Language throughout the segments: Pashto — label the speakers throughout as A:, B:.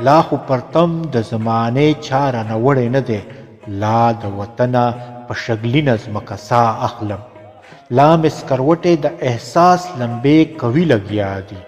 A: لا خو پرتم د زمانې چاره نه وړی نه دی، لا د وطنه په شګلینه ځمکه سا اخلم. لا مې سکروټې د احساس لمبې کوي لګیا دي،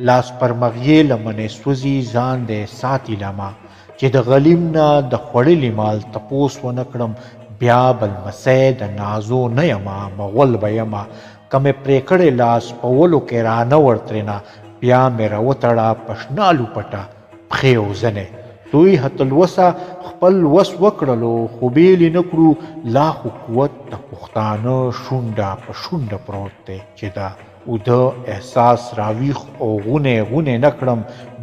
A: لاس پر مغیې لمنې سوځي ځان دی ساتي لما، چې د غلیم نه د خوړلي مال تپوس ونه کړم، بیا به لمسی د نازو نه یمه مغول به یمه. که مې پرې کړی لاس په ولو کې رانه ور ترېنه، بیا مې راوتړه په شنالو پټه پښې او زنې. دوی هتلوسه خپل وس وکړلو خو بیل یې نه کړو، لا خو قوت د پښتانه شونډه په شونډه پروت دی، چې دا اوده احساس راویښ او غونې غونې نه کړم.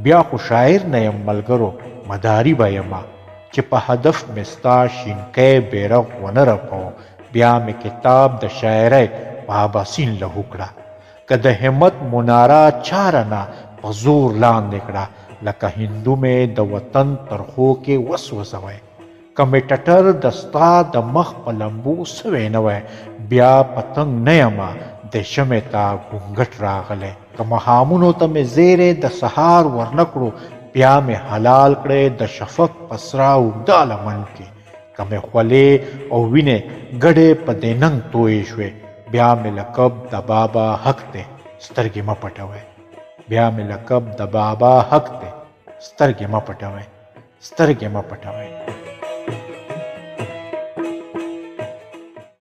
A: بیا خو شاعر نه یم ملګرو، مداري به یمه، چې په هدف مې ستا شینکی بیرغ ونه رپو. بیا مې کتاب د شاعرۍ په اباسین له وکړه، که د همت مناره چاره نه په زور لاندې کړه، لکه هندو مې د وطن ترخو کې وسوځوی. که مې ټټر د ستا د مخ په لمبو سوی نه وی، بیا پتنګ نه یمه د شمې ته ګونګټ راغلی. که مهامونو ته مې زیری د سهار ورنه کړو، بیا مې حلال کړی د شفق په سره اوږده لمن کې. که مې خولې او وینې ګډې په دې ننګ تویې شوې، بیا مې لقب د بابا حق دی سترګې مه پټوئ. بیا مې لقب د بابا حق دی سترګې مه پټوئ، سترګې مه پټوئ.